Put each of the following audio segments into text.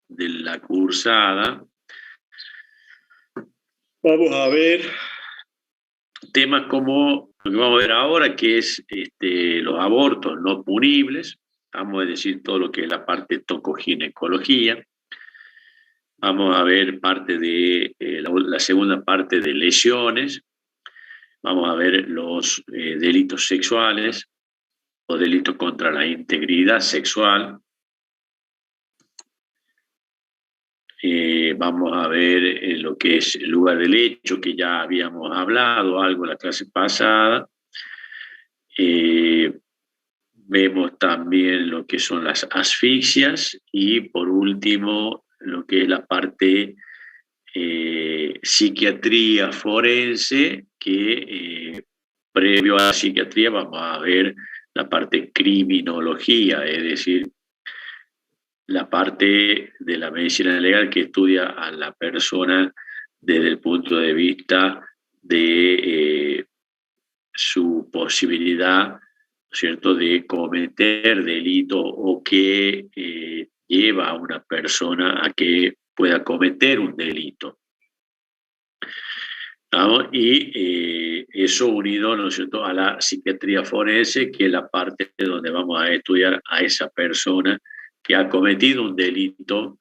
de la cursada, vamos a ver temas como lo que vamos a ver ahora, que es los abortos no punibles. Vamos a decir todo lo que es la parte tocoginecología. Vamos a ver parte de la segunda parte de lesiones. Vamos a ver los delitos sexuales o delitos contra la integridad sexual. Vamos a ver lo que es el lugar del hecho, que ya habíamos hablado algo en la clase pasada. Vemos también lo que son las asfixias y por último lo que es la parte psiquiatría forense, que previo a la psiquiatría vamos a ver la parte criminología, es decir, la parte de la medicina legal que estudia a la persona desde el punto de vista de su posibilidad, ¿cierto?, de cometer delito o que lleva a una persona a que pueda cometer un delito. ¿No? Y eso unido, ¿no es cierto?, a la psiquiatría forense, que es la parte donde vamos a estudiar a esa persona que ha cometido un delito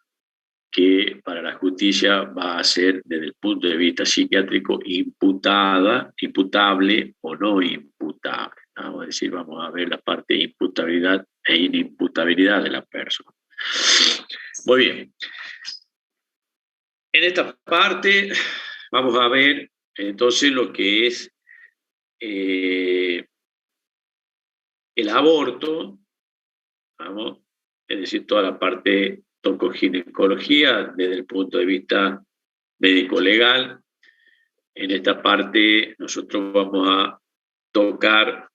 que para la justicia va a ser, desde el punto de vista psiquiátrico, imputable o no imputable. Vamos a decir, vamos a ver la parte de imputabilidad e inimputabilidad de la persona. Muy bien. En esta parte vamos a ver entonces lo que es el aborto, ¿vamos? Es decir, toda la parte tocoginecología desde el punto de vista médico-legal. En esta parte nosotros vamos a tocar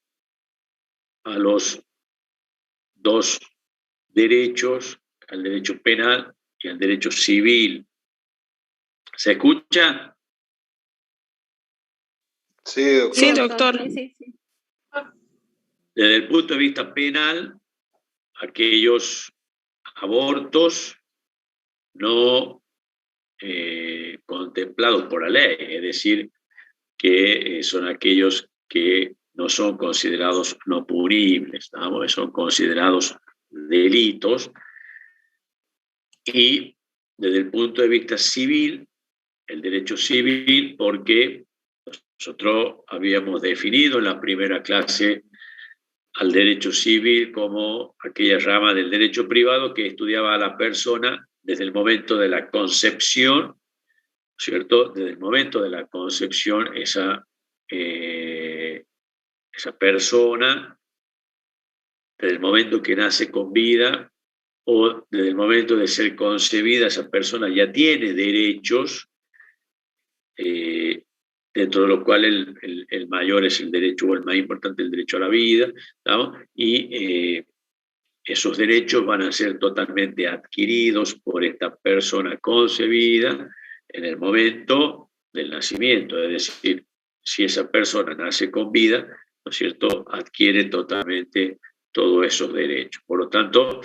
a los dos derechos, al derecho penal y al derecho civil. ¿Se escucha? Sí, doctor. Sí, doctor. Sí. Desde el punto de vista penal, aquellos abortos no contemplados por la ley, es decir, que son aquellos que no son considerados no punibles, ¿no? Son considerados delitos. Y desde el punto de vista civil, el derecho civil, porque nosotros habíamos definido en la primera clase al derecho civil como aquella rama del derecho privado que estudiaba a la persona desde el momento de la concepción, ¿cierto? Desde el momento de la concepción, esa persona, desde el momento que nace con vida o desde el momento de ser concebida, esa persona ya tiene derechos, dentro de lo cual el mayor es el derecho, o el más importante, el derecho a la vida, ¿no? Y esos derechos van a ser totalmente adquiridos por esta persona concebida en el momento del nacimiento, es decir, si esa persona nace con vida, ¿no es cierto?, adquiere totalmente todos esos derechos. Por lo tanto,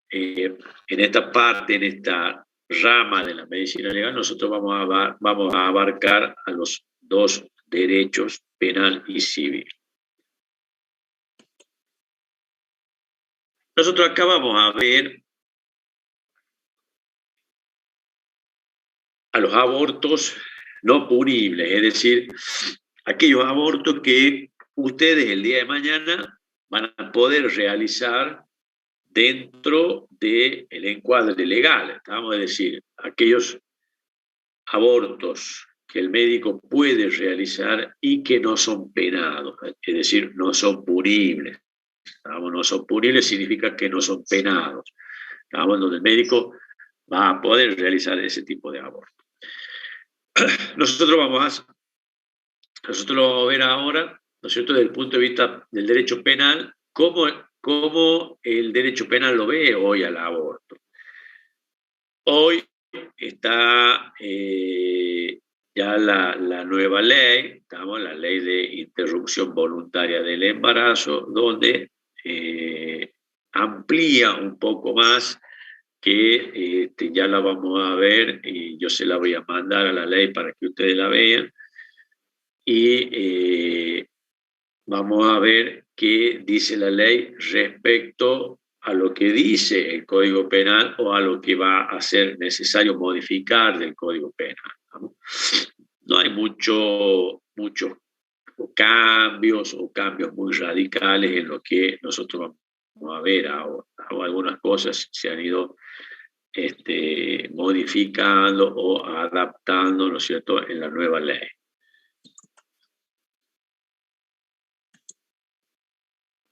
en esta parte, en esta rama de la medicina legal, nosotros vamos a abarcar a los dos derechos, penal y civil. Nosotros acá vamos a ver a los abortos no punibles, es decir, aquellos abortos que ustedes el día de mañana van a poder realizar dentro del encuadre legal, vamos a decir, aquellos abortos que el médico puede realizar y que no son penados, es decir, no son punibles. No son punibles significa que no son penados, donde el médico va a poder realizar ese tipo de aborto. Nosotros vamos a ver ahora, ¿no es cierto?, desde el punto de vista del derecho penal, cómo el derecho penal lo ve hoy al aborto. Hoy está ya la nueva ley, la ley de interrupción voluntaria del embarazo, donde amplía un poco más que ya la vamos a ver y yo se la voy a mandar a la ley para que ustedes la vean. Y vamos a ver qué dice la ley respecto a lo que dice el Código Penal o a lo que va a ser necesario modificar del Código Penal, ¿no? No hay muchos cambios o cambios muy radicales en lo que nosotros vamos a ver ahora. Algunas cosas se han ido modificando o adaptando, ¿no es cierto?, en la nueva ley.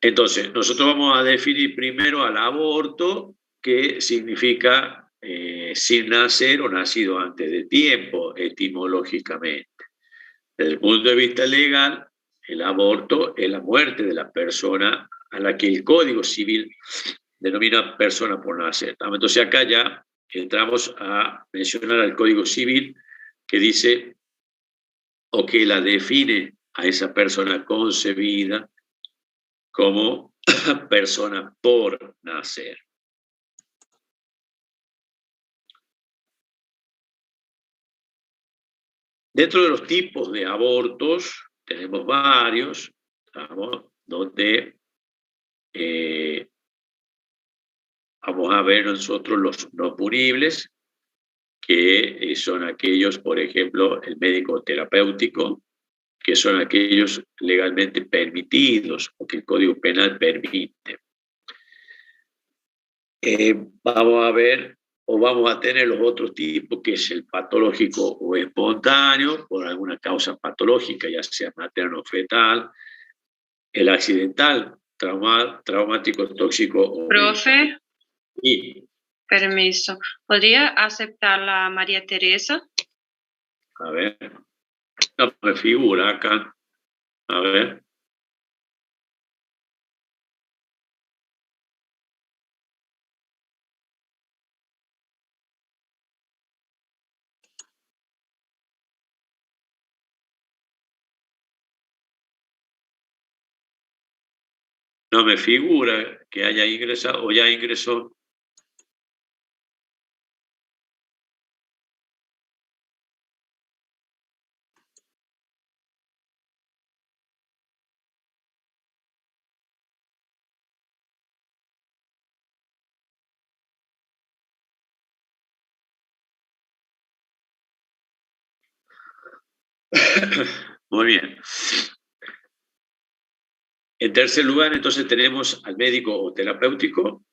Entonces, nosotros vamos a definir primero al aborto, que significa sin nacer o nacido antes de tiempo, etimológicamente. Desde el punto de vista legal, el aborto es la muerte de la persona a la que el Código Civil denomina persona por nacer. Entonces acá ya entramos a mencionar al Código Civil que dice o que la define a esa persona concebida como persona por nacer. Dentro de los tipos de abortos tenemos varios, ¿sabes?, donde vamos a ver nosotros los no punibles, que son aquellos, por ejemplo, el médico terapéutico, que son aquellos legalmente permitidos o que el Código Penal permite. Vamos a ver o vamos a tener los otros tipos, que es el patológico o espontáneo, por alguna causa patológica, ya sea materno o fetal, el accidental, traumático, tóxico o... Profe, y, permiso. ¿Podría aceptar la María Teresa? a ver, no me figura acá. A ver. No me figura que haya ingresado o ya ingresó. Muy bien. En tercer lugar, entonces tenemos al médico o terapéutico,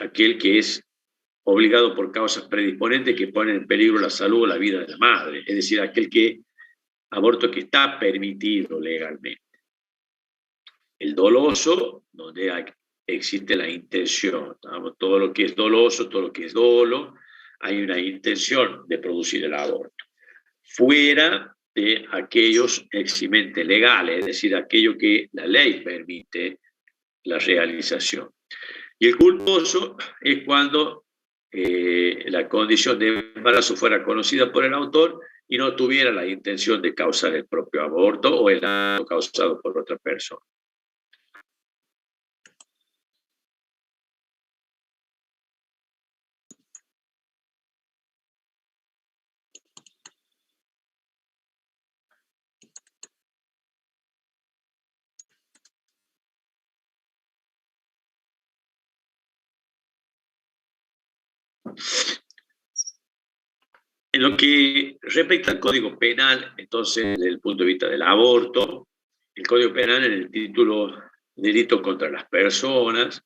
aquel que es obligado por causas predisponentes que ponen en peligro la salud o la vida de la madre, es decir, aquel aborto que está permitido legalmente. El doloso, donde existe la intención, ¿no? Todo lo que es doloso, todo lo que es dolo, hay una intención de producir el aborto. Fuera de aquellos eximentes legales, es decir, aquello que la ley permite la realización. Y el culposo es cuando la condición de embarazo fuera conocida por el autor y no tuviera la intención de causar el propio aborto o el acto causado por otra persona. En lo que respecta al Código Penal, entonces, desde el punto de vista del aborto, el Código Penal en el título Delito contra las personas,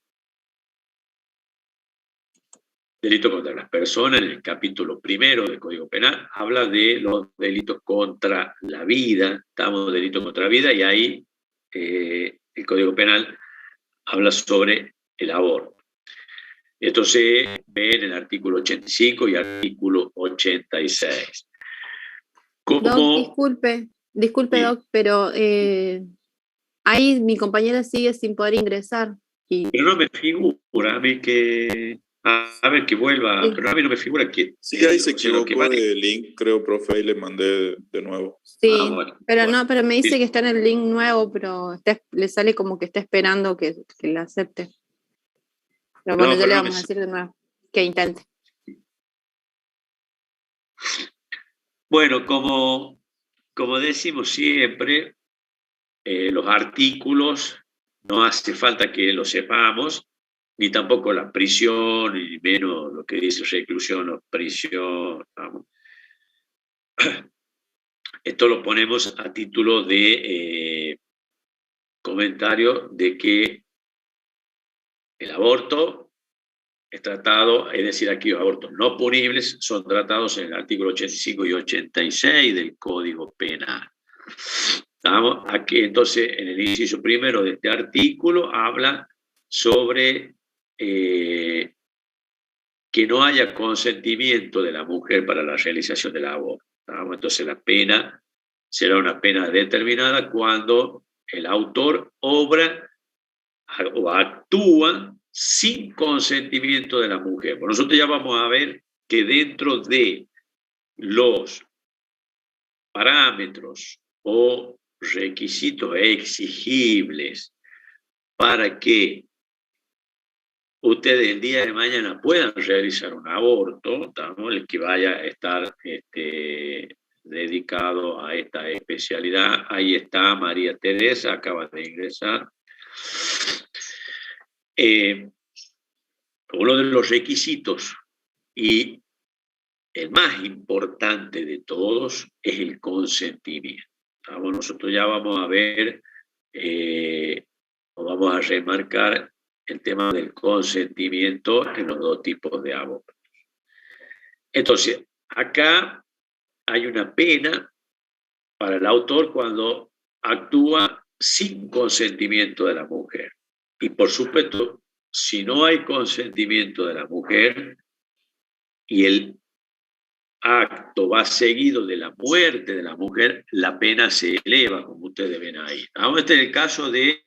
delito contra las personas, en el capítulo 1 del Código Penal, habla de los delitos contra la vida, estamos delito contra la vida, y ahí el Código Penal habla sobre el aborto. Esto se ve en el artículo 85 y artículo 86. Doc, disculpe, Sí. Doc, pero ahí mi compañera sigue sin poder ingresar. Pero no me figura a mí que... A ver, que vuelva, Sí. pero a mí no me figura que... Sí, ahí se equivocó que vale. de link, creo, profe, ahí le mandé de nuevo. Sí, bueno, pero bueno. no, pero me dice Sí. que está en el link nuevo, pero le sale como que está esperando que le acepte. Pero bueno, No, ya le pero no vamos me a decir de nuevo. que intente. Bueno, como decimos siempre, los artículos no hace falta que los sepamos, ni tampoco la prisión, ni menos lo que dice reclusión o prisión. Vamos. Esto lo ponemos a título de comentario de que el aborto es tratado, es decir, aquí los abortos no punibles son tratados en el artículo 85 y 86 del Código Penal. ¿Estamos? Aquí, entonces, en el inciso primero de este artículo habla sobre que no haya consentimiento de la mujer para la realización del aborto. ¿Estamos? Entonces, la pena será una pena determinada cuando el autor obra o actúa sin consentimiento de la mujer. Pues nosotros ya vamos a ver que dentro de los parámetros o requisitos exigibles para que ustedes el día de mañana puedan realizar un aborto, ¿no? El que vaya a estar dedicado a esta especialidad. Ahí está María Teresa, acaba de ingresar. Uno de los requisitos y el más importante de todos es el consentimiento. Nosotros ya vamos a ver, o vamos a remarcar el tema del consentimiento en los dos tipos de abortos. Entonces, acá hay una pena para el autor cuando actúa sin consentimiento de la mujer. Y por supuesto, si no hay consentimiento de la mujer y el acto va seguido de la muerte de la mujer, la pena se eleva, como ustedes ven ahí. Ahora este es el caso de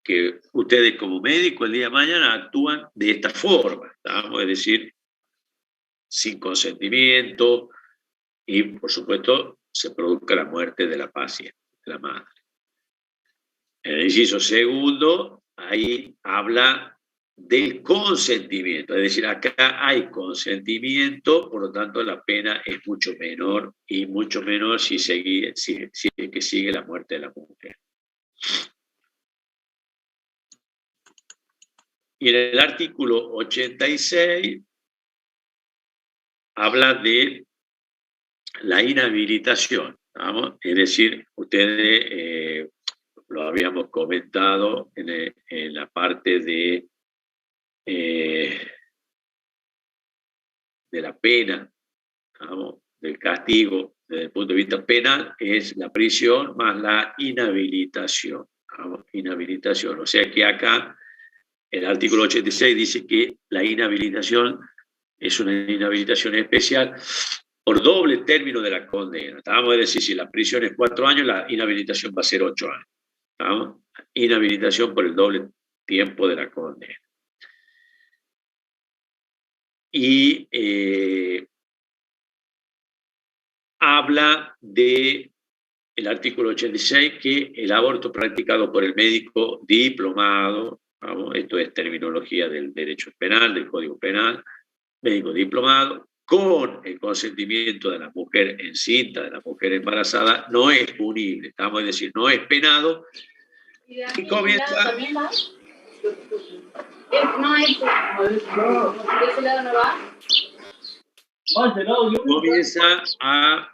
que ustedes como médicos el día de mañana actúan de esta forma, ¿no? Es decir, sin consentimiento y, por supuesto, se produzca la muerte de la paciente, de la madre. En el inciso segundo, ahí habla del consentimiento, es decir, acá hay consentimiento, por lo tanto la pena es mucho menor y mucho menor si que sigue la muerte de la mujer. Y en el artículo 86 habla de la inhabilitación, ¿vamos? Es decir, ustedes lo habíamos comentado en la parte de la pena, ¿vamos? Del castigo desde el punto de vista penal, es la prisión más la inhabilitación, ¿vamos? Inhabilitación, o sea que acá el artículo 86 dice que la inhabilitación es una inhabilitación especial por doble término de la condena. Vamos a decir, si la prisión es 4 años, la inhabilitación va a ser 8 años. ¿Vamos? Inhabilitación por el doble tiempo de la condena. Y habla de el artículo 86 que el aborto practicado por el médico diplomado, ¿vamos? Esto es terminología del derecho penal, del Código Penal, médico diplomado, con el consentimiento de la mujer encinta, de la mujer embarazada, no es punible, estamos a decir, no es penado. Y comienza... Comienza a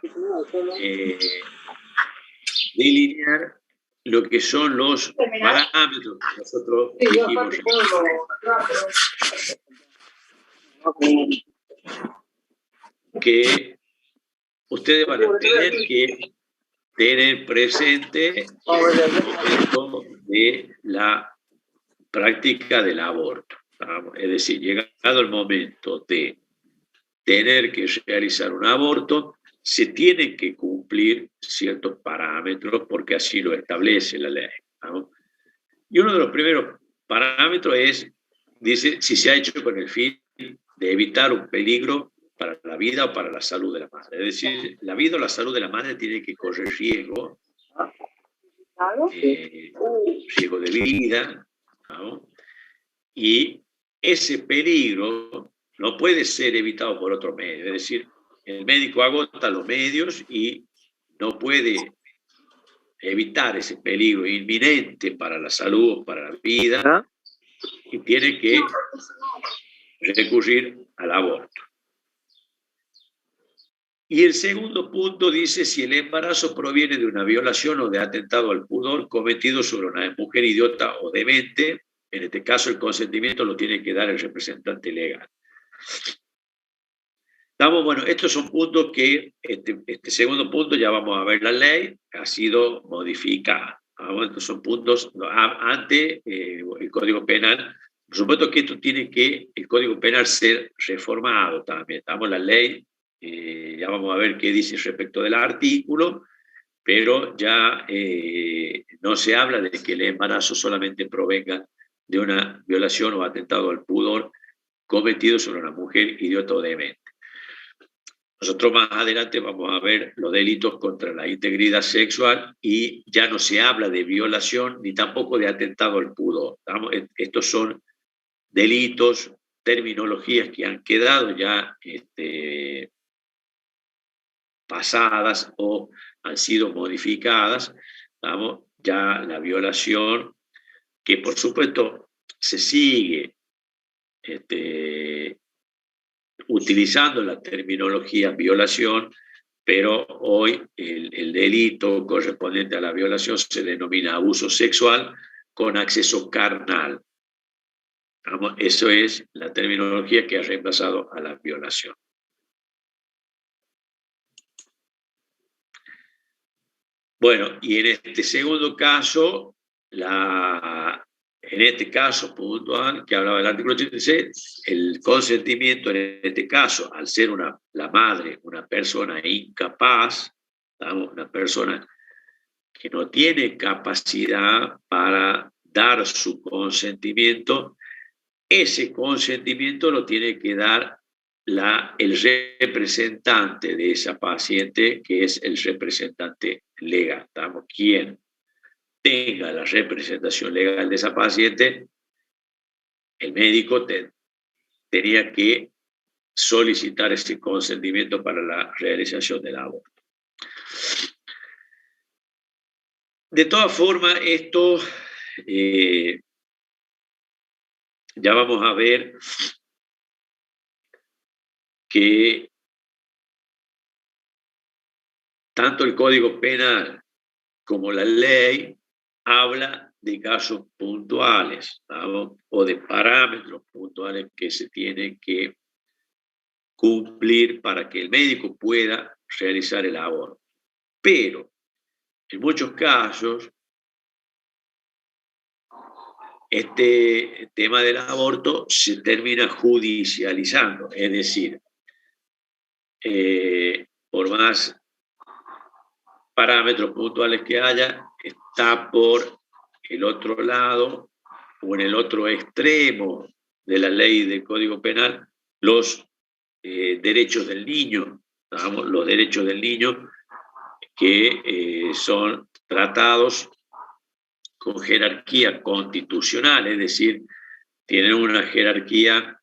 delinear lo que son los parámetros que nosotros dijimos. Que ustedes van a tener que tener presente el momento de la práctica del aborto. Es decir, llegado el momento de tener que realizar un aborto, se tienen que cumplir ciertos parámetros porque así lo establece la ley, ¿no? Y uno de los primeros parámetros es, dice, si se ha hecho con el fin de evitar un peligro para la vida o para la salud de la madre. Es decir, la vida o la salud de la madre tiene que correr riesgo, riesgo de vida, ¿no? Y ese peligro no puede ser evitado por otro medio. Es decir, el médico agota los medios y no puede evitar ese peligro inminente para la salud, para la vida, y tiene que recurrir al aborto. Y el segundo punto dice si el embarazo proviene de una violación o de atentado al pudor cometido sobre una mujer idiota o demente. En este caso el consentimiento lo tiene que dar el representante legal. Bueno, estos son puntos que, este segundo punto ya vamos a ver, la ley ha sido modificada. Estos son puntos, ante el Código Penal, por supuesto que esto tiene que, el Código Penal ser reformado también. La ley, ya vamos a ver qué dice respecto del artículo, pero ya no se habla de que el embarazo solamente provenga de una violación o atentado al pudor cometido sobre una mujer idiota o demente. Nosotros más adelante vamos a ver los delitos contra la integridad sexual y ya no se habla de violación ni tampoco de atentado al pudor. Estos son delitos, terminologías que han quedado ya pasadas o han sido modificadas. Ya la violación, que por supuesto se sigue utilizando la terminología violación, pero hoy el delito correspondiente a la violación se denomina abuso sexual con acceso carnal. Eso es la terminología que ha reemplazado a la violación. Bueno, y en este segundo caso, en este caso puntual que hablaba del artículo 86, el consentimiento en este caso, al ser la madre una persona incapaz, una persona que no tiene capacidad para dar su consentimiento, ese consentimiento lo tiene que dar el representante de esa paciente, que es el representante legal. ¿Quién tenga la representación legal de esa paciente? El médico tenía que solicitar ese consentimiento para la realización del aborto. De todas formas, esto ya vamos a ver que tanto el Código Penal como la ley habla de casos puntuales, o de parámetros puntuales que se tienen que cumplir para que el médico pueda realizar el aborto. Pero en muchos casos este tema del aborto se termina judicializando, es decir, por más parámetros puntuales que haya, está por el otro lado o en el otro extremo de la ley del Código Penal los derechos del niño, los derechos del niño que son tratados con jerarquía constitucional, es decir, tienen una jerarquía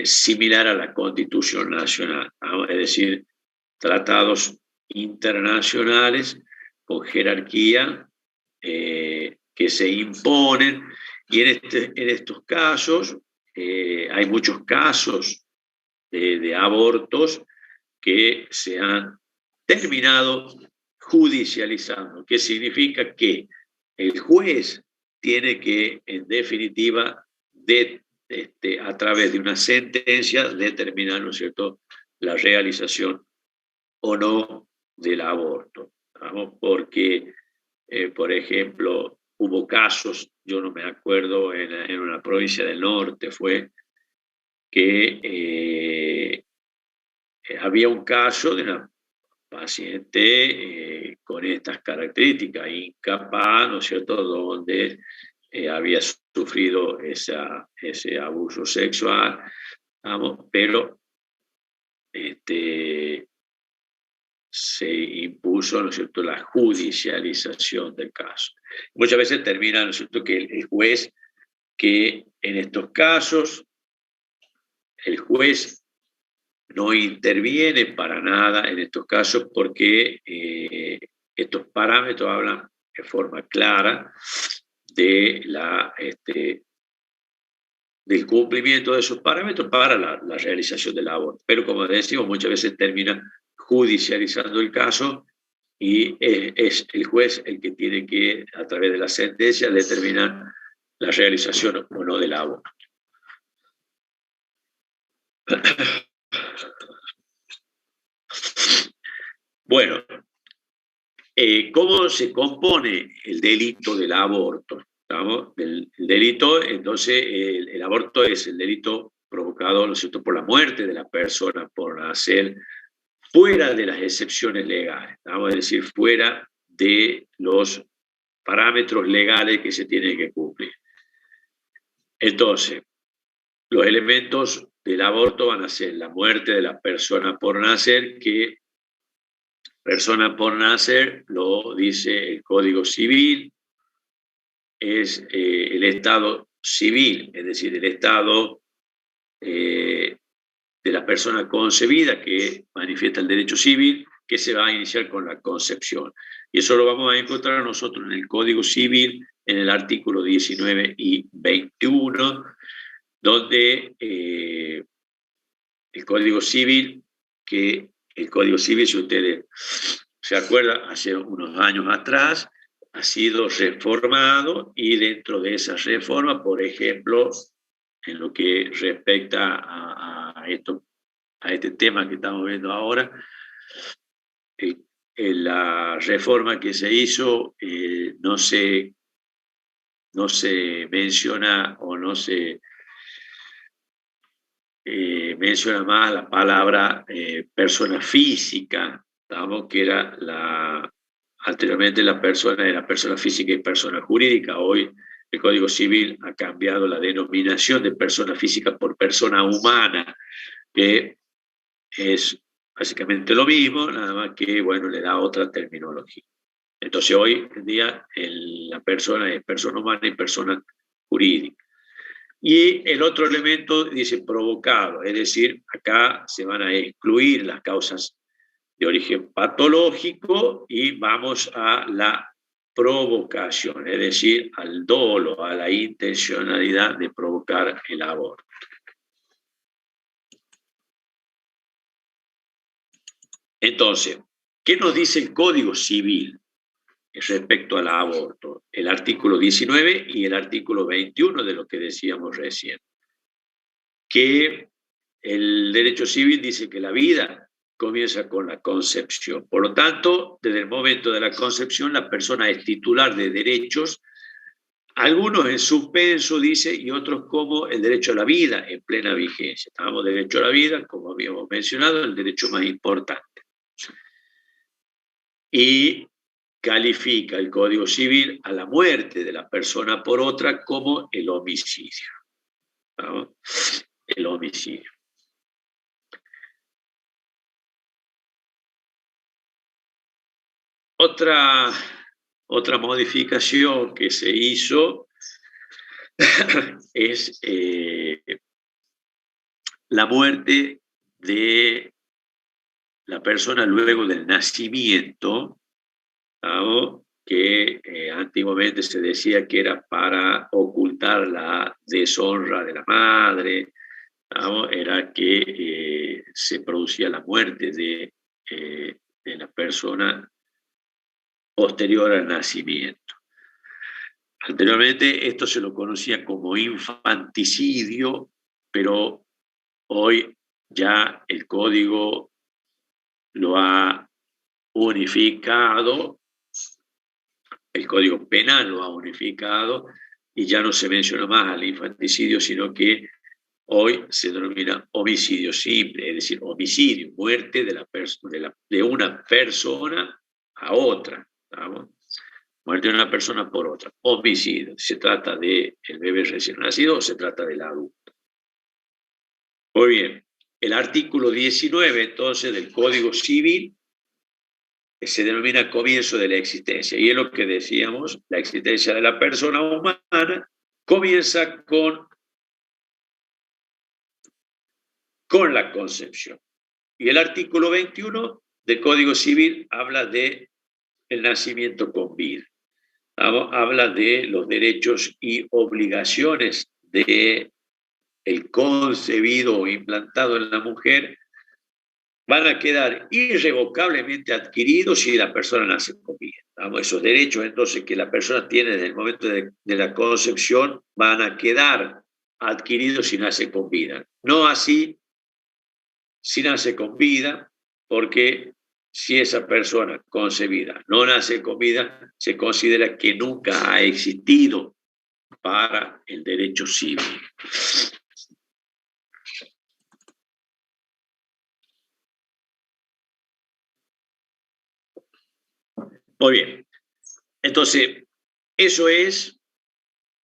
similar a la Constitución Nacional, es decir, tratados internacionales con jerarquía que se imponen, y en estos casos hay muchos casos de abortos que se han terminado judicializando, que significa que el juez tiene que, en definitiva, a través de una sentencia, determinar, ¿no es cierto?, la realización o no del aborto. Porque, por ejemplo, hubo casos, yo no me acuerdo, en una provincia del norte fue, que había un caso de una paciente con estas características, incapaz, ¿no es cierto?, donde había sufrido ese abuso sexual, pero se impuso, ¿no es cierto?, la judicialización del caso. Muchas veces termina, ¿no es cierto?, que el juez que en estos casos el juez no interviene para nada en estos casos porque estos parámetros hablan de forma clara de del cumplimiento de esos parámetros para la realización del aborto. Pero como decimos, muchas veces termina judicializando el caso y es el juez el que tiene que, a través de la sentencia, determinar la realización o no del aborto. Bueno, ¿cómo se compone el delito del aborto? El delito, entonces, el aborto es el delito provocado, ¿no es cierto?, por la muerte de la persona por nacer fuera de las excepciones legales, es decir, fuera de los parámetros legales que se tienen que cumplir. Entonces, los elementos del aborto van a ser la muerte de la persona por nacer, que persona por nacer lo dice el Código Civil, es el estado civil, es decir, el estado de la persona concebida que manifiesta el derecho civil, que se va a iniciar con la concepción. Y eso lo vamos a encontrar nosotros en el Código Civil, en el artículo 19 y 21, donde el Código Civil, si ustedes se acuerdan, hace unos años atrás, ha sido reformado y dentro de esa reforma, por ejemplo, en lo que respecta a este tema que estamos viendo ahora, la reforma que se hizo no se menciona o no se menciona más la palabra persona física, que era anteriormente la persona era persona física y persona jurídica. Hoy el Código Civil ha cambiado la denominación de persona física por persona humana, que es básicamente lo mismo, nada más que, bueno, le da otra terminología. Entonces hoy en día la persona es persona humana y persona jurídica. Y el otro elemento dice provocado, es decir, acá se van a excluir las causas de origen patológico y vamos a la provocación, es decir, al dolo, a la intencionalidad de provocar el aborto. Entonces, ¿qué nos dice el Código Civil respecto al aborto? El artículo 19 y el artículo 21 de lo que decíamos recién. Que el derecho civil dice que la vida comienza con la concepción. Por lo tanto, desde el momento de la concepción, la persona es titular de derechos, algunos en suspenso, dice, y otros como el derecho a la vida en plena vigencia. Estamos derecho a la vida, como habíamos mencionado, el derecho más importante. Y califica el Código Civil a la muerte de la persona por otra como el homicidio. ¿No? El homicidio. Otra modificación que se hizo es la muerte de la persona luego del nacimiento, ¿no? Que antiguamente se decía que era para ocultar la deshonra de la madre, ¿no? Era que se producía la muerte de la persona posterior al nacimiento. Anteriormente esto se lo conocía como infanticidio, pero hoy ya el código lo ha unificado, el Código Penal lo ha unificado y ya no se menciona más al infanticidio, sino que hoy se denomina homicidio simple, es decir, homicidio, muerte de una persona a otra, ¿sabes? Muerte de una persona por otra, homicidio. ¿Se trata del bebé recién nacido o se trata del adulto? Muy bien, el artículo 19 entonces del Código Civil se denomina comienzo de la existencia, y es lo que decíamos, la existencia de la persona humana comienza con la concepción. Y el artículo 21 del Código Civil habla de el nacimiento con vida. Habla de los derechos y obligaciones de el concebido o implantado en la mujer, van a quedar irrevocablemente adquiridos si la persona nace con vida. Esos derechos entonces que la persona tiene desde el momento de la concepción van a quedar adquiridos si nace con vida. No así si nace con vida, porque si esa persona concebida no nace con vida, se considera que nunca ha existido para el derecho civil. Muy bien. Entonces, eso es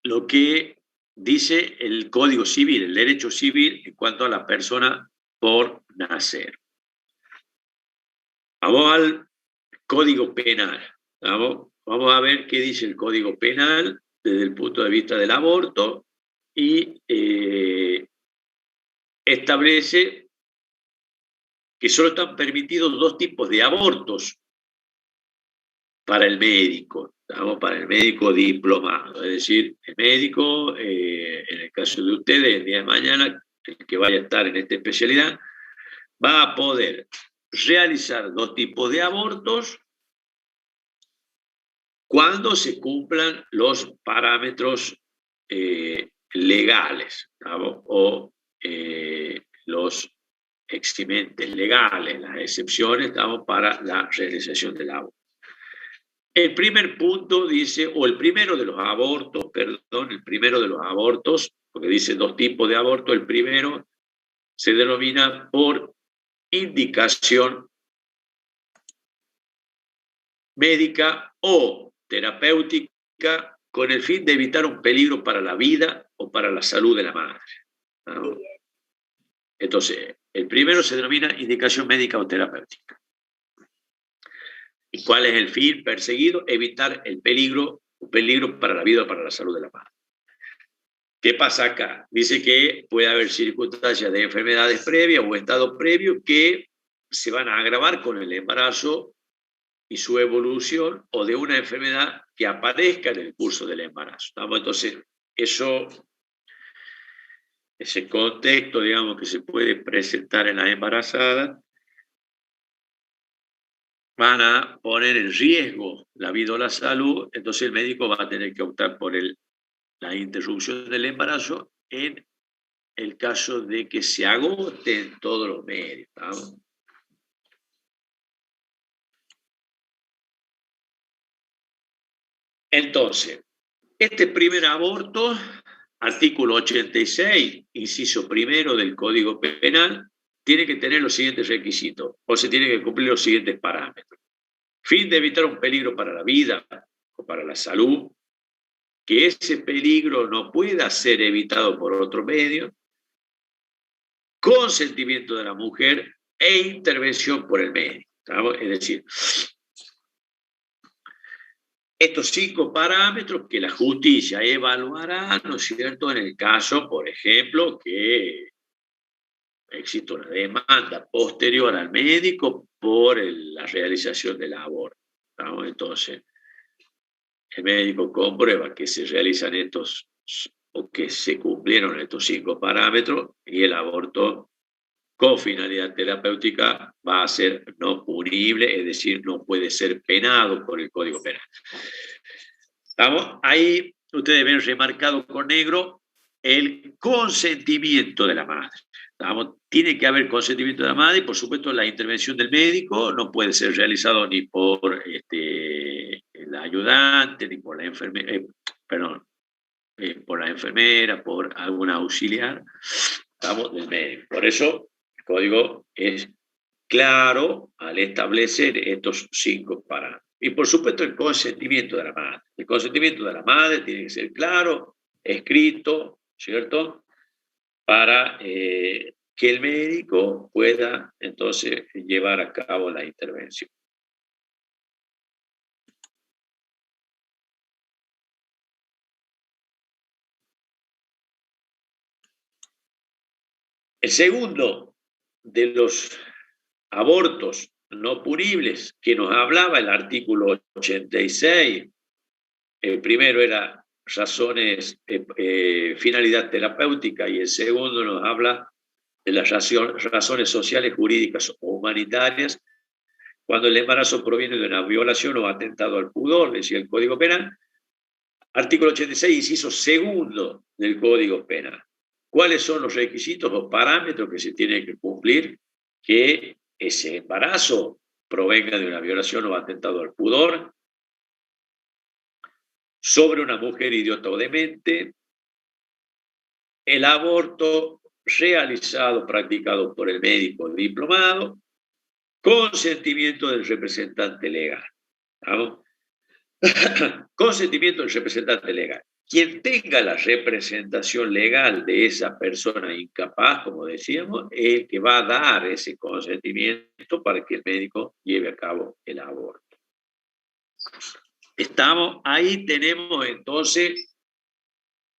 lo que dice el Código Civil, el derecho civil en cuanto a la persona por nacer. Vamos al Código Penal. Vamos a ver qué dice el Código Penal desde el punto de vista del aborto y establece que solo están permitidos dos tipos de abortos para el médico, para el médico diplomado, es decir, el médico, en el caso de ustedes, el día de mañana, el que vaya a estar en esta especialidad, va a poder realizar dos tipos de abortos cuando se cumplan los parámetros legales, o los eximentes legales, las excepciones para la realización del aborto. El primer punto dice, o el primero de los abortos, porque dice dos tipos de aborto, el primero se denomina por indicación médica o terapéutica con el fin de evitar un peligro para la vida o para la salud de la madre. Entonces, el primero se denomina indicación médica o terapéutica. ¿Y cuál es el fin perseguido? Evitar un peligro para la vida o para la salud de la madre. ¿Qué pasa acá? Dice que puede haber circunstancias de enfermedades previas o estado previo que se van a agravar con el embarazo y su evolución, o de una enfermedad que aparezca en el curso del embarazo. Entonces, ese contexto, digamos, que se puede presentar en la embarazada, van a poner en riesgo la vida o la salud, entonces el médico va a tener que optar por la interrupción del embarazo en el caso de que se agoten todos los medios. Entonces, este primer aborto, artículo 86, inciso primero del Código Penal, tiene que tener los siguientes requisitos, o se tienen que cumplir los siguientes parámetros. Fin de evitar un peligro para la vida o para la salud, que ese peligro no pueda ser evitado por otro medio, consentimiento de la mujer e intervención por el médico. Es decir, estos 5 parámetros que la justicia evaluará, ¿no es cierto?, en el caso, por ejemplo, que existe una demanda posterior al médico por la realización del aborto. Entonces, el médico comprueba que se realizan o que se cumplieron estos 5 parámetros y el aborto con finalidad terapéutica va a ser no punible, es decir, no puede ser penado por el Código Penal. Ahí ustedes ven remarcado con negro el consentimiento de la madre. Tiene que haber consentimiento de la madre y, por supuesto, la intervención del médico no puede ser realizado ni por el ayudante, ni por la enfermera, por la enfermera, por algún auxiliar, del médico. Por eso el código es claro al establecer estos 5 parámetros. Y por supuesto el consentimiento de la madre. El consentimiento de la madre tiene que ser claro, escrito, ¿cierto?, para que el médico pueda entonces llevar a cabo la intervención. El segundo de los abortos no punibles que nos hablaba el artículo 86, el primero era razones, finalidad terapéutica, y el segundo nos habla de las razones sociales, jurídicas o humanitarias, cuando el embarazo proviene de una violación o atentado al pudor, decía el Código Penal. Artículo 86, inciso segundo del Código Penal. ¿Cuáles son los requisitos o parámetros que se tienen que cumplir que ese embarazo provenga de una violación o atentado al pudor, sobre una mujer idiota o demente, el aborto realizado, practicado por el médico diplomado, consentimiento del representante legal? ¿Vamos? Consentimiento del representante legal. Quien tenga la representación legal de esa persona incapaz, como decíamos, es el que va a dar ese consentimiento para que el médico lleve a cabo el aborto. Ahí tenemos entonces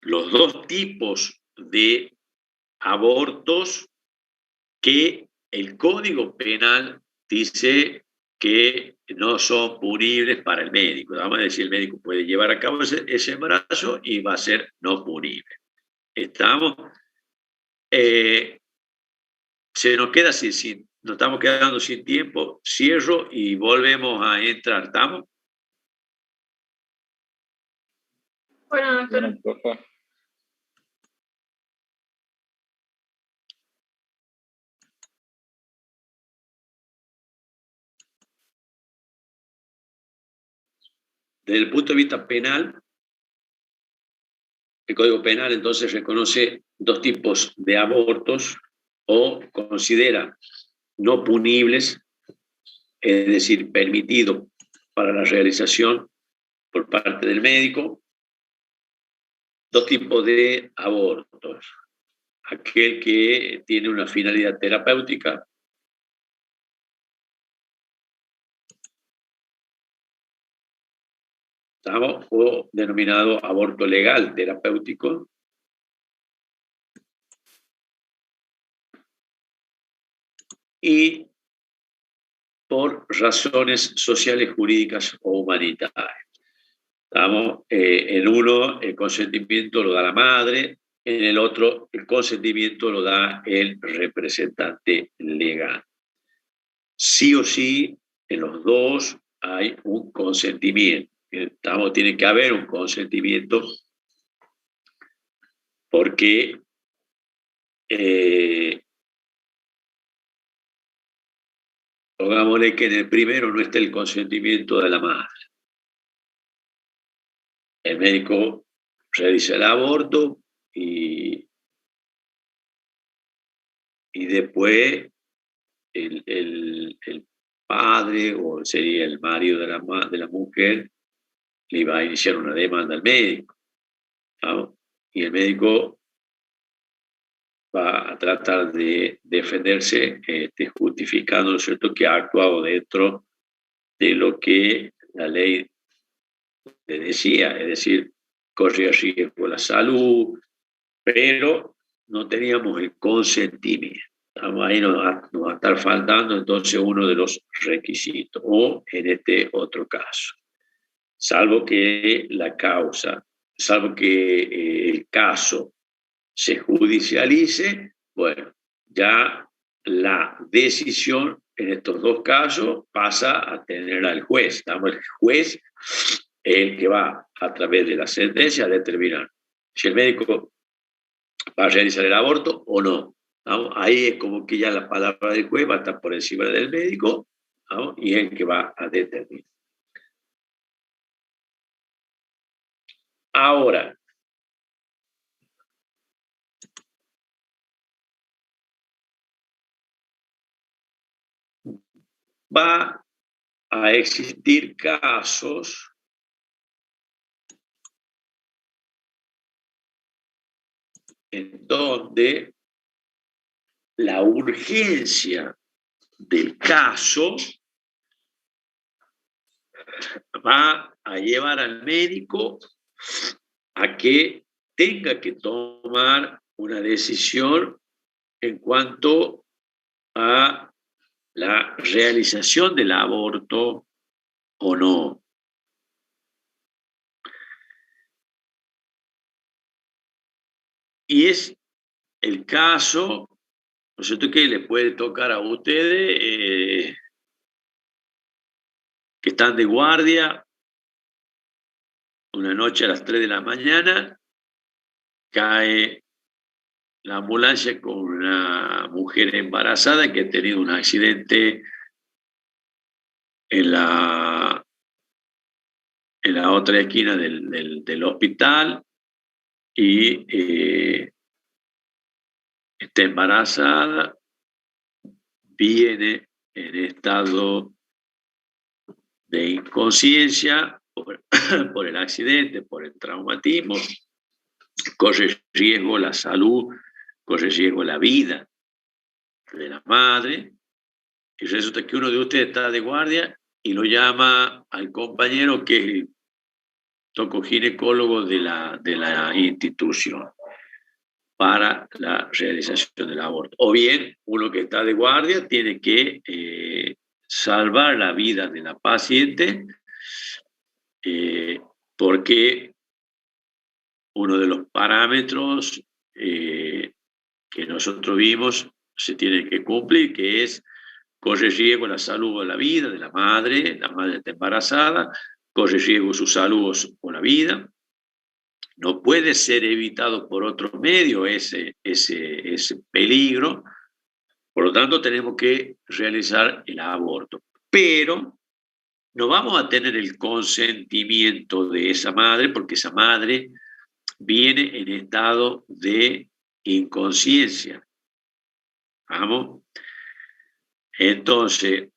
los dos tipos de abortos que el Código Penal dice que no son punibles para el médico. Vamos a decir, el médico puede llevar a cabo ese embarazo y va a ser no punible. Se nos queda nos estamos quedando sin tiempo. Cierro y volvemos a entrar. ¿Estamos? Bueno, doctor. Bueno, profe. Desde el punto de vista penal, el Código Penal entonces reconoce dos tipos de abortos o considera no punibles, es decir, permitido para la realización por parte del médico, dos tipos de abortos. Aquel que tiene una finalidad terapéutica, o denominado aborto legal terapéutico, y por razones sociales, jurídicas o humanitarias. En uno, el consentimiento lo da la madre, en el otro, el consentimiento lo da el representante legal. Sí o sí, en los dos hay un consentimiento. Tiene que haber un consentimiento porque pongámosle que en el primero no está el consentimiento de la madre. El médico realiza el aborto y después el padre, o sería el marido de la mujer, le va a iniciar una demanda al médico, ¿no? Y el médico va a tratar de defenderse, justificando, ¿no es cierto?, que ha actuado dentro de lo que la ley le decía, es decir, corría riesgo la salud, pero no teníamos el consentimiento. Ahí nos va a estar faltando entonces uno de los requisitos, o en este otro caso, salvo que el caso se judicialice, bueno, ya la decisión en estos dos casos pasa a tener al juez. El juez es el que va, a través de la sentencia, a determinar si el médico va a realizar el aborto o no. Ahí es como que ya la palabra del juez va a estar por encima del médico, ¿no? Y es el que va a determinar. Ahora, va a existir casos en donde la urgencia del caso va a llevar al médico a que tenga que tomar una decisión en cuanto a la realización del aborto o no. Y es el caso, ¿no es cierto?, que le puede tocar a ustedes que están de guardia una noche a las 3 de la mañana, cae la ambulancia con una mujer embarazada que ha tenido un accidente en la otra esquina del hospital y está embarazada, viene en estado de inconsciencia por el accidente, por el traumatismo, corre riesgo la salud, corre riesgo la vida de la madre, y resulta que uno de ustedes está de guardia y lo llama al compañero que es el tocoginecólogo de la institución para la realización del aborto. O bien, uno que está de guardia tiene que salvar la vida de la paciente porque uno de los parámetros que nosotros vimos se tiene que cumplir, que es corre riesgo la salud o la vida de la madre está embarazada, corre riesgo su salud o la vida, no puede ser evitado por otro medio ese peligro, por lo tanto tenemos que realizar el aborto. Pero no vamos a tener el consentimiento de esa madre, porque esa madre viene en estado de inconsciencia. ¿Vamos? Entonces,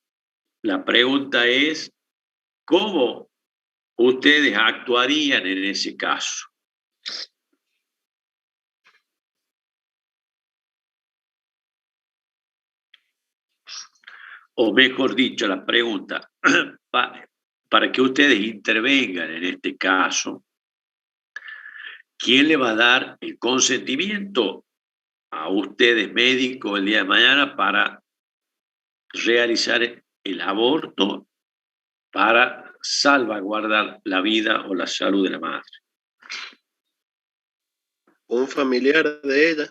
la pregunta es, ¿cómo ustedes actuarían en ese caso? O mejor dicho, la pregunta, para que ustedes intervengan en este caso, ¿quién le va a dar el consentimiento a ustedes, médicos, el día de mañana para realizar el aborto para salvaguardar la vida o la salud de la madre? Un familiar de ella.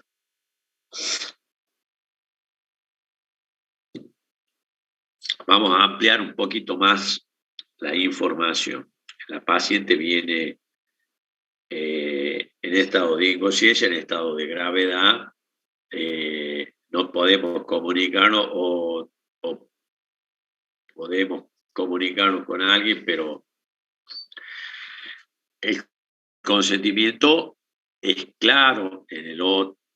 Vamos a ampliar un poquito más la información. La paciente viene en estado de inconsciencia, en estado de gravedad. No podemos comunicarnos o podemos comunicarnos con alguien, pero el consentimiento es claro en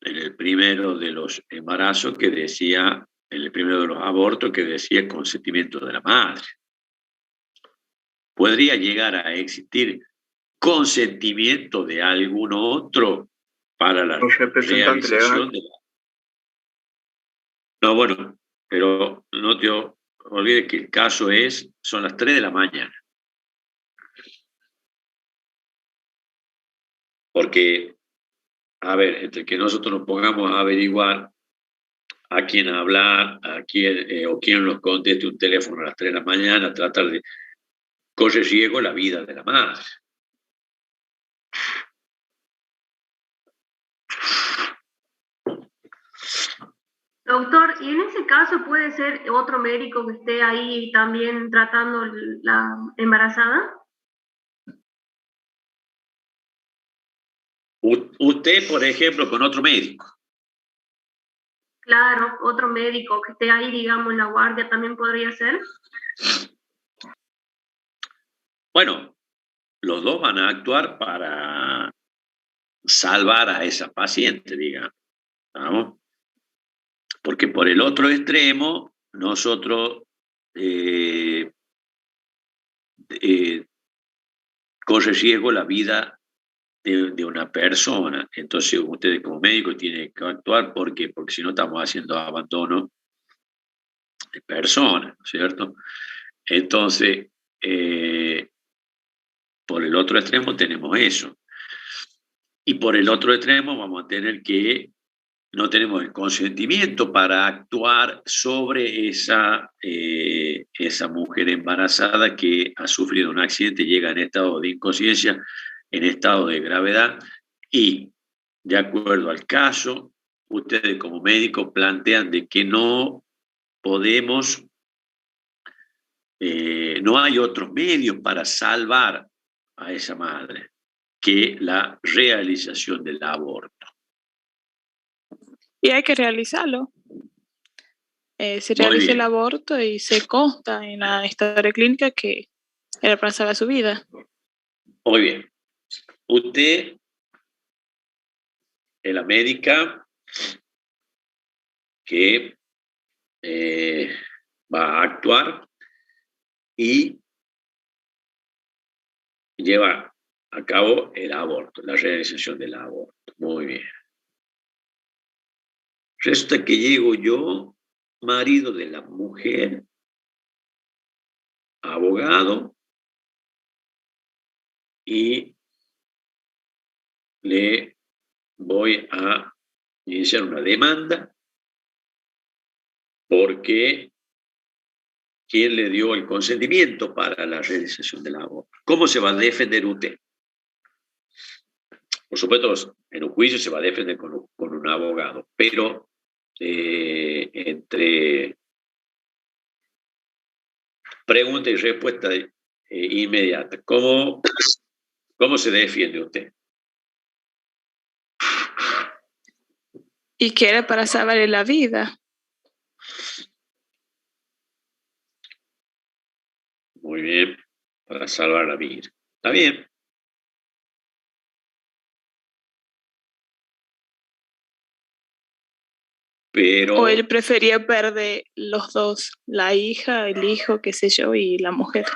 el primero de los embarazos que decía, en el primero de los abortos que decía el consentimiento de la madre. ¿Podría llegar a existir consentimiento de algún otro para la realización de la... No, bueno, pero no te olvides que el caso son las 3 de la mañana. Porque, a ver, entre que nosotros nos pongamos a averiguar a quién hablar, a quién o quién nos conteste un teléfono a las 3 de la mañana, tratar de correr riesgo la vida de la madre. Doctor, ¿y en ese caso puede ser otro médico que esté ahí también tratando la embarazada? Usted, por ejemplo, con otro médico. Claro, otro médico que esté ahí, digamos, en la guardia también podría ser. Bueno, los dos van a actuar para salvar a esa paciente, digamos. ¿Vamos? Porque por el otro extremo, nosotros corre riesgo la vida de una persona. Entonces, ustedes como médicos tienen que actuar. ¿Por qué? Porque si no estamos haciendo abandono de personas, ¿cierto? Entonces, por el otro extremo tenemos eso. Y por el otro extremo vamos a tener que no tenemos el consentimiento para actuar sobre esa mujer embarazada que ha sufrido un accidente, llega en estado de inconsciencia, en estado de gravedad, y de acuerdo al caso, ustedes como médicos plantean de que no podemos, no hay otros medios para salvar a esa madre que la realización del aborto. Y hay que realizarlo. Se realiza el aborto y se consta en la historia clínica que era para salvar su vida. Muy bien. Usted es la médica que va a actuar y lleva a cabo el aborto, la realización del aborto. Muy bien. Resulta que llego yo, marido de la mujer, abogado, y le voy a iniciar una demanda porque ¿quién le dio el consentimiento para la realización del aborto? ¿Cómo se va a defender usted? Por supuesto, en un juicio se va a defender con un abogado, pero entre pregunta y respuesta inmediata, ¿cómo se defiende usted? Y quiere para salvarle la vida. Muy bien, para salvar la vida. Está bien. Pero, o él prefería perder los dos, la hija, el hijo, qué sé yo, y la mujer.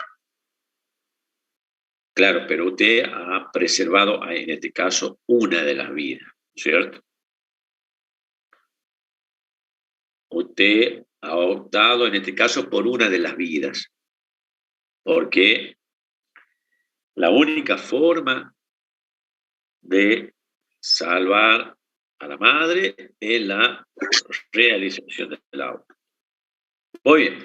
Claro, pero usted ha preservado, en este caso, una de las vidas, ¿cierto? Usted ha optado, en este caso, por una de las vidas, porque la única forma de salvar a la madre es la realización del aborto. Muy bien.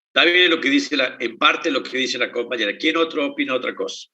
Está bien lo que dice en parte lo que dice la compañera. ¿Quién otro opina otra cosa?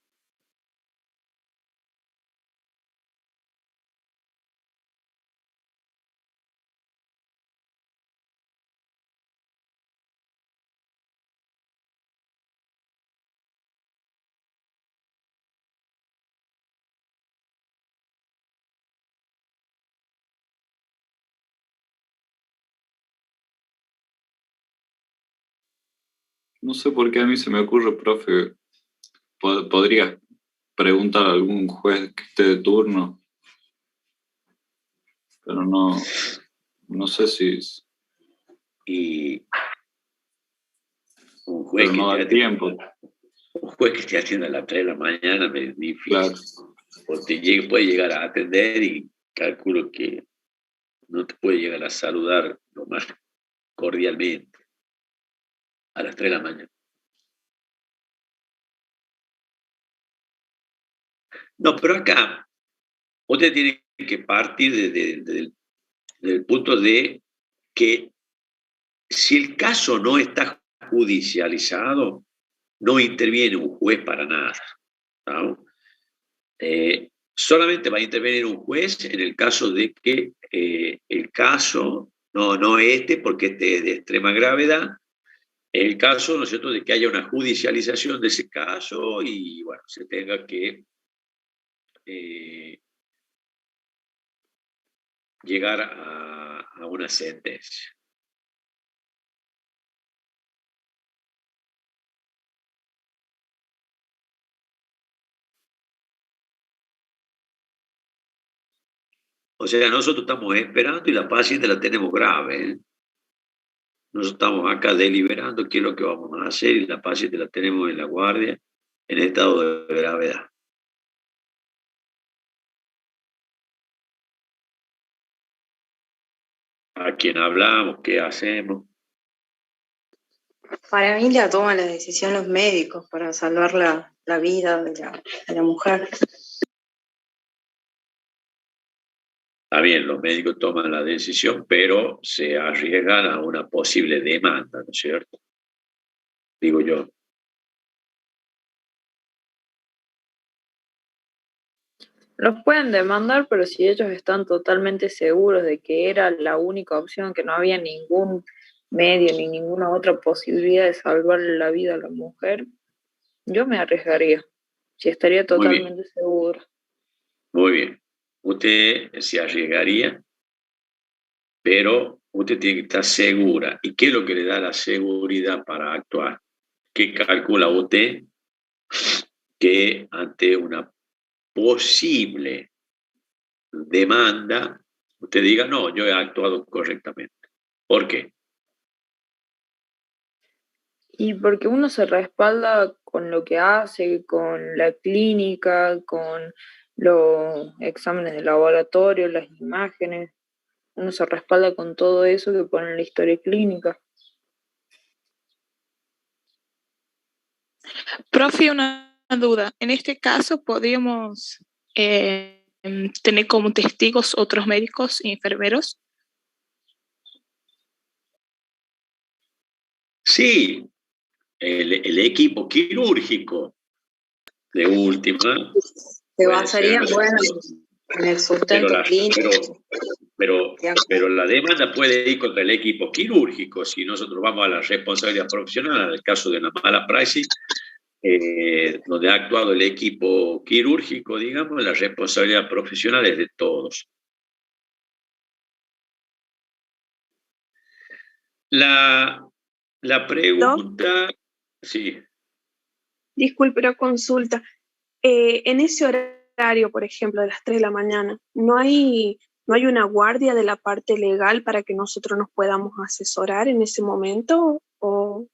No sé por qué a mí se me ocurre, profe, podría preguntar a algún juez que esté de turno, pero no sé si... Y un juez pero no da tiempo. Un juez que esté haciendo a las 3 de la mañana me es difícil. Claro. Porque puede llegar a atender y calculo que no te puede llegar a saludar lo más cordialmente a las 3 de la mañana. No, pero acá usted tiene que partir del punto de que si el caso no está judicializado, no interviene un juez para nada, ¿no? Solamente va a intervenir un juez en el caso de que el caso, no este, porque este es de extrema gravedad, el caso, ¿no es cierto?, de que haya una judicialización de ese caso y, bueno, se tenga que llegar a una sentencia. O sea, nosotros estamos esperando y la paciente la tenemos grave, ¿eh? Nosotros estamos acá deliberando qué es lo que vamos a hacer y la paciente la tenemos en la guardia en estado de gravedad. ¿A quién hablamos? ¿Qué hacemos? Para mí la toman la decisión los médicos para salvar la vida de la mujer. Está bien, los médicos toman la decisión, pero se arriesgan a una posible demanda, ¿no es cierto? Digo yo. Los pueden demandar, pero si ellos están totalmente seguros de que era la única opción, que no había ningún medio ni ninguna otra posibilidad de salvarle la vida a la mujer, yo me arriesgaría, si estaría totalmente segura. Muy bien. Usted se arriesgaría, pero usted tiene que estar segura. ¿Y qué es lo que le da la seguridad para actuar? ¿Qué calcula usted que ante una posible demanda usted diga, no, yo he actuado correctamente? ¿Por qué? Y porque uno se respalda con lo que hace, con la clínica, con los exámenes de laboratorio, las imágenes. Uno se respalda con todo eso que pone en la historia clínica. Profe, una duda. En este caso, ¿podríamos tener como testigos otros médicos e enfermeros? Sí, el equipo quirúrgico de última. Se basaría, bueno, en el sustento clínico. Pero la demanda puede ir contra el equipo quirúrgico. Si nosotros vamos a la responsabilidad profesional, en el caso de una mala praxis, donde ha actuado el equipo quirúrgico, digamos, la responsabilidad profesional es de todos. La pregunta, sí. Disculpe, pero consulta. En ese horario, por ejemplo, de las 3 de la mañana, ¿no hay una guardia de la parte legal para que nosotros nos podamos asesorar en ese momento? ¿O?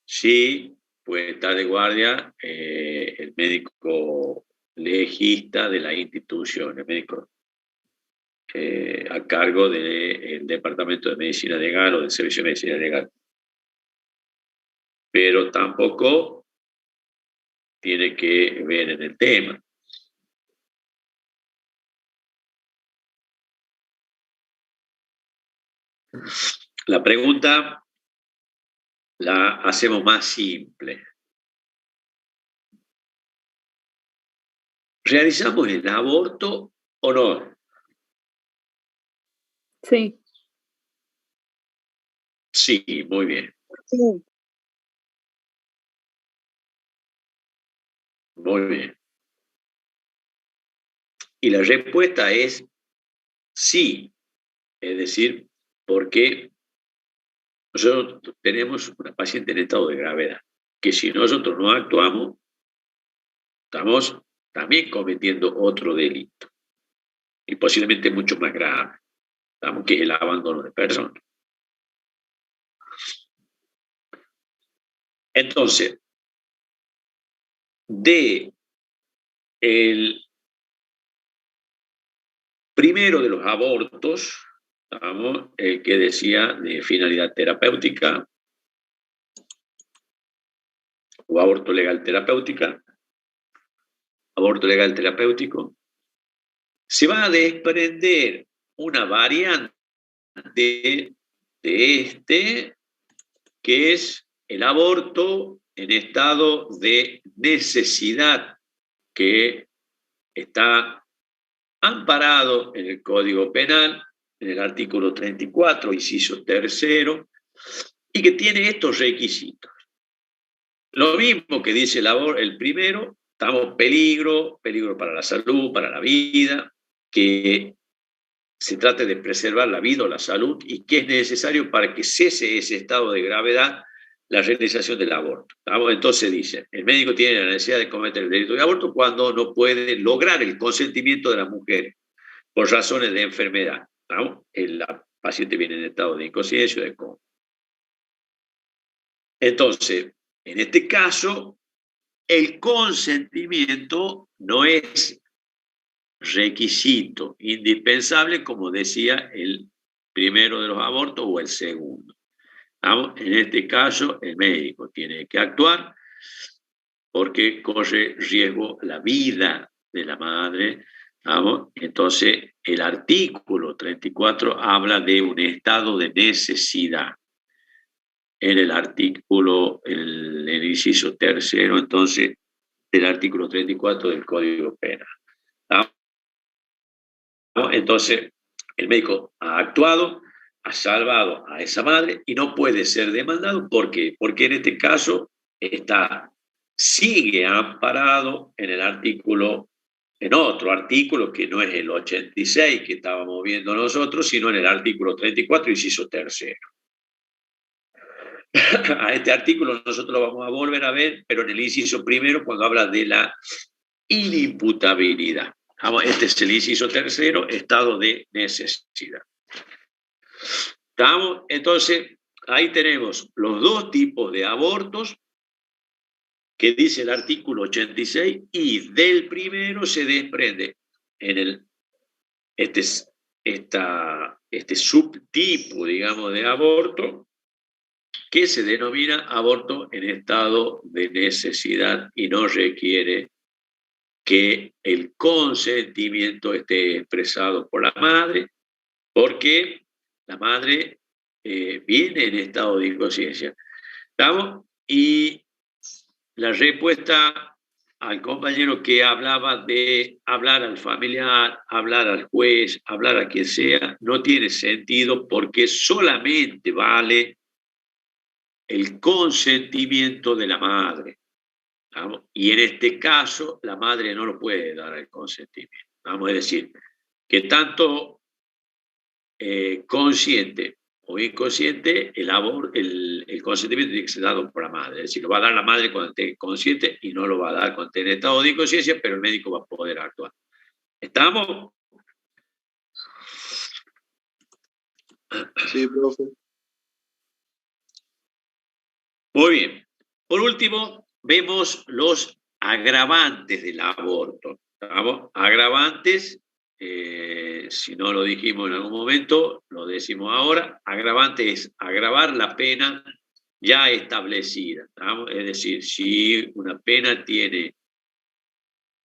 Sí, puede estar de guardia el médico legista de la institución, el médico a cargo del Departamento de Medicina Legal o del Servicio de Medicina Legal. Pero tampoco tiene que ver en el tema. La pregunta la hacemos más simple. ¿Realizamos el aborto o no? Sí. Sí, muy bien. Sí. Muy bien. Y la respuesta es sí. Es decir, porque nosotros tenemos una paciente en estado de gravedad, que si nosotros no actuamos, estamos también cometiendo otro delito, y posiblemente mucho más grave, que es el abandono de personas. Entonces, de el primero de los abortos, el que decía de finalidad terapéutica o aborto legal terapéutica, aborto legal terapéutico, se va a desprender una variante de este, que es el aborto en estado de necesidad, que está amparado en el Código Penal, en el artículo 34, inciso tercero, y que tiene estos requisitos. Lo mismo que dice el primero, estamos peligro para la salud, para la vida, que se trate de preservar la vida o la salud y que es necesario para que cese ese estado de gravedad la realización del aborto. Entonces dice, el médico tiene la necesidad de cometer el delito de aborto cuando no puede lograr el consentimiento de la mujer por razones de enfermedad. La paciente viene en estado de inconsciencia o de coma. Entonces, en este caso, el consentimiento no es requisito indispensable, como decía el primero de los abortos o el segundo. En este caso, el médico tiene que actuar porque corre riesgo la vida de la madre, ¿Vamos? Entonces, el artículo 34 habla de un estado de necesidad. En el artículo, el inciso tercero, entonces, del artículo 34 del Código Penal. ¿Vamos? Entonces, el médico ha actuado, ha salvado a esa madre y no puede ser demandado. ¿Por qué? Porque en este caso sigue amparado en el artículo, en otro artículo que no es el 86 que estábamos viendo nosotros, sino en el artículo 34, inciso tercero. A este artículo nosotros lo vamos a volver a ver, pero en el inciso primero, cuando habla de la inimputabilidad. Este es el inciso tercero, estado de necesidad. ¿Estamos? Entonces, ahí tenemos los dos tipos de abortos que dice el artículo 86, y del primero se desprende en este subtipo, digamos, de aborto, que se denomina aborto en estado de necesidad y no requiere que el consentimiento esté expresado por la madre, porque la madre viene en estado de inconsciencia. ¿Estamos? Y la respuesta al compañero que hablaba de hablar al familiar, hablar al juez, hablar a quien sea, no tiene sentido porque solamente vale el consentimiento de la madre. ¿Vamos? Y en este caso, la madre no lo puede dar el consentimiento. Vamos a decir que tanto consciente o inconsciente, el consentimiento tiene que ser dado por la madre. Es decir, lo va a dar la madre cuando esté consciente y no lo va a dar cuando esté en estado de inconsciencia, pero el médico va a poder actuar. ¿Estamos? Sí, profe. Muy bien. Por último, vemos los agravantes del aborto. ¿Estamos? Agravantes, si no lo dijimos en algún momento, lo decimos ahora. Agravante es agravar la pena ya establecida. ¿Estamos? Es decir, si una pena tiene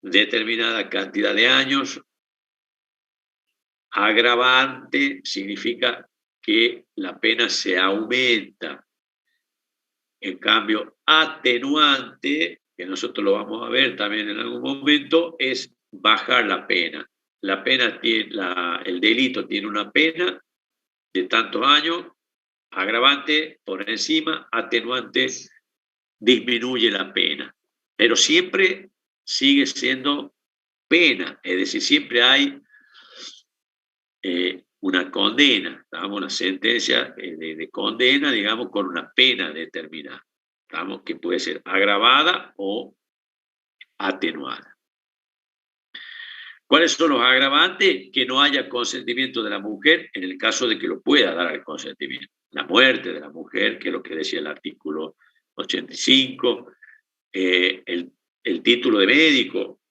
determinada cantidad de años, agravante significa que la pena se aumenta. En cambio, atenuante, que nosotros lo vamos a ver también en algún momento, es bajar la pena. La pena el delito tiene una pena de tantos años, agravante por encima, atenuante disminuye la pena. Pero siempre sigue siendo pena, es decir, siempre hay una condena, ¿estamos? Una sentencia de condena, digamos, con una pena determinada, ¿estamos? Que puede ser agravada o atenuada. ¿Cuáles son los agravantes? Que no haya consentimiento de la mujer en el caso de que lo pueda dar el consentimiento. La muerte de la mujer, que es lo que decía el artículo 85, el título de médico,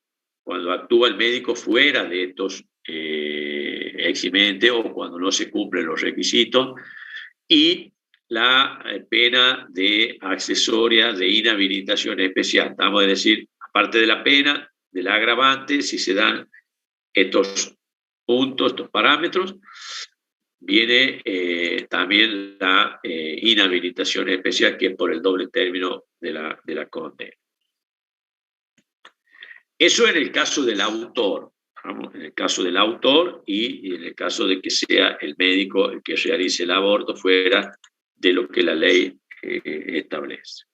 cuando actúa el médico fuera de estos eximentes o cuando no se cumplen los requisitos, y la pena de accesoria de inhabilitación especial. Vamos a decir, aparte de la pena, del agravante, si se dan estos puntos, estos parámetros, viene también la inhabilitación especial, que es por el doble término de la condena. Eso en el caso del autor. ¿Vamos? En el caso del autor y en el caso de que sea el médico el que realice el aborto fuera de lo que la ley establece.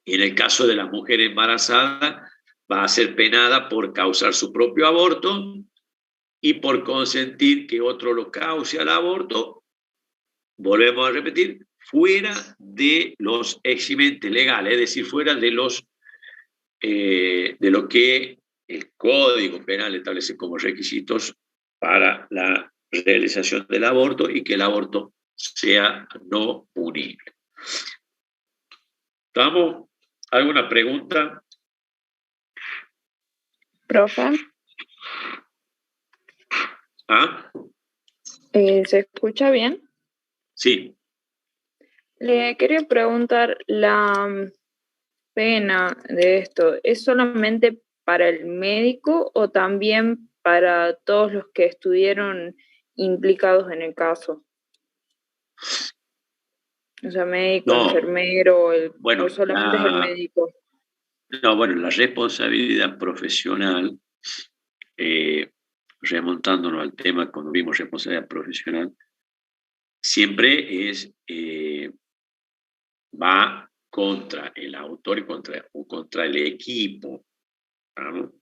Y en el caso de la mujer embarazada, va a ser penada por causar su propio aborto y por consentir que otro lo cause al aborto, volvemos a repetir, fuera de los eximentes legales, es decir, fuera de lo que el Código Penal establece como requisitos para la realización del aborto y que el aborto sea no punible. ¿Estamos? ¿Alguna pregunta? Profe. ¿Ah? ¿Se escucha bien? Sí. Le quería preguntar, ¿la pena de esto es solamente para el médico o también para todos los que estuvieron implicados en el caso. O sea, médico, No. enfermero, Bueno, o solamente es el médico. No, bueno, la responsabilidad profesional, remontándonos al tema cuando vimos responsabilidad profesional, siempre va contra el autor y contra el equipo, ¿no?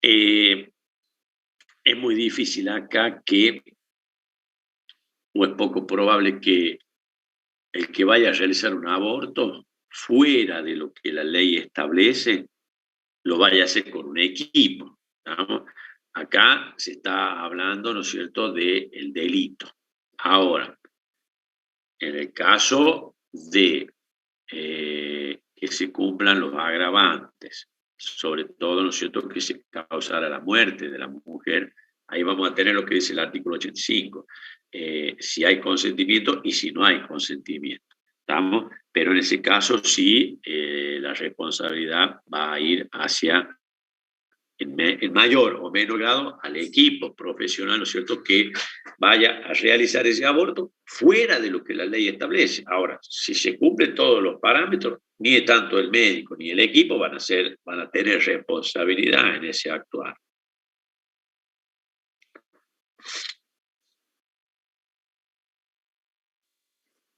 Es muy difícil acá o es poco probable que el que vaya a realizar un aborto fuera de lo que la ley establece, lo vaya a hacer con un equipo, ¿no? Acá se está hablando, ¿no es cierto?, del delito. Ahora, en el caso de que se cumplan los agravantes, sobre todo, ¿no es cierto?, que se causara la muerte de la mujer, ahí vamos a tener lo que dice el artículo 85, si hay consentimiento y si no hay consentimiento. ¿Estamos? Pero en ese caso sí, la responsabilidad va a ir hacia, en mayor o menor grado, al equipo profesional, ¿no es cierto?, que vaya a realizar ese aborto fuera de lo que la ley establece. Ahora, si se cumplen todos los parámetros, ni tanto el médico ni el equipo van a tener responsabilidad en ese actuar.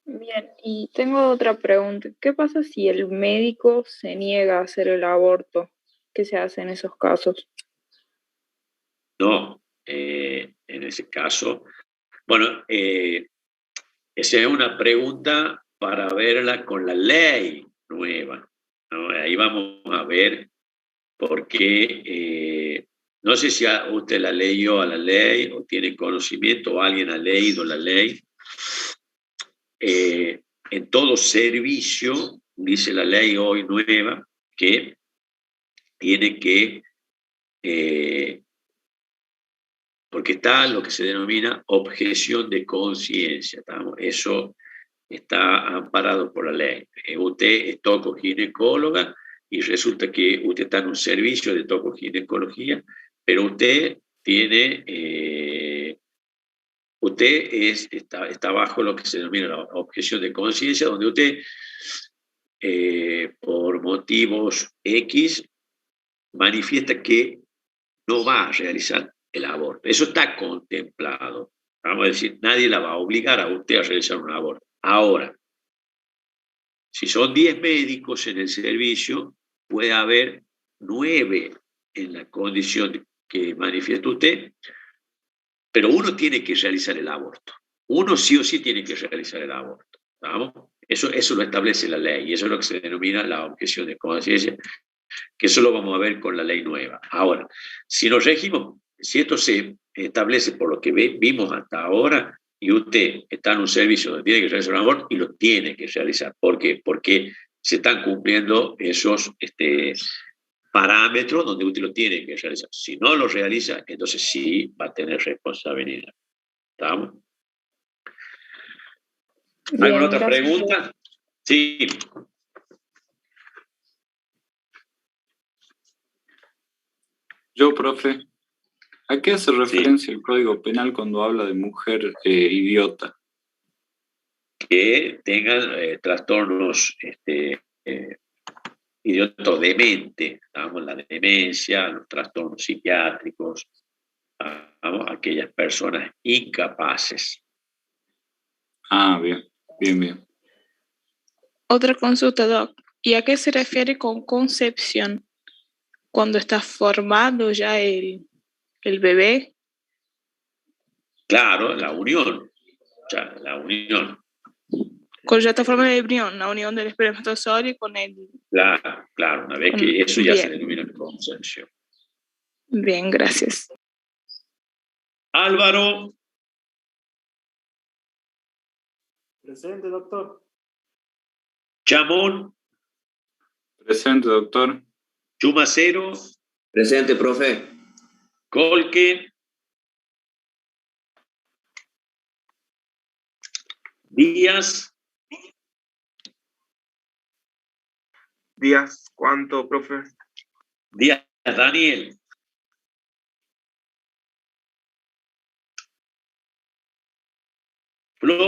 Bien, y tengo otra pregunta. ¿Qué pasa si el médico se niega a hacer el aborto? ¿Qué se hace en esos casos? No, en ese caso, bueno, esa es una pregunta para verla con la ley nueva, ¿no? Ahí vamos a ver por qué, no sé si usted la leyó a la ley o tiene conocimiento o alguien ha leído la ley. En todo servicio, dice la ley hoy nueva, que tiene que, porque está lo que se denomina objeción de conciencia, eso está amparado por la ley. Usted es tocoginecóloga y resulta que usted está en un servicio de tocoginecología, pero usted tiene... Usted está bajo lo que se denomina la objeción de conciencia, donde usted, por motivos X, manifiesta que no va a realizar el aborto. Eso está contemplado. Vamos a decir, nadie la va a obligar a usted a realizar un aborto. Ahora, si son 10 médicos en el servicio, puede haber 9 en la condición que manifiesta usted, pero uno tiene que realizar el aborto. Uno sí o sí tiene que realizar el aborto. ¿Vamos? Eso lo establece la ley y eso es lo que se denomina la objeción de conciencia, que eso lo vamos a ver con la ley nueva. Ahora, si nos regimos, si esto se establece por lo que vimos hasta ahora y usted está en un servicio donde tiene que realizar un aborto y lo tiene que realizar. ¿Por qué? Porque se están cumpliendo esos parámetros donde usted lo tiene que realizar. Si no lo realiza, entonces sí va a tener responsabilidad. ¿Estamos? ¿Alguna otra pregunta? Sí. Yo, profe, ¿a qué hace referencia el Código Penal cuando habla de mujer idiota? Que tengan trastornos idiotos de mente, ¿vamos? La demencia, los trastornos psiquiátricos, ¿vamos? Aquellas personas incapaces. Ah, bien, bien, bien. Otra consulta, Doc. ¿Y a qué se refiere con concepción? Cuando está formado ya el bebé. Claro, la unión. Ya, la unión. Cuando ya está formado el embrión, la unión del espermatozoide con el... Claro, una vez que eso ya bien. se denomina concepción. Bien, gracias. Álvaro. Presente, doctor. Chamón. Presente, doctor. Chumacero. Presente, profe. Colque. Díaz. Díaz, ¿cuánto, profe? Díaz Daniel. Flor.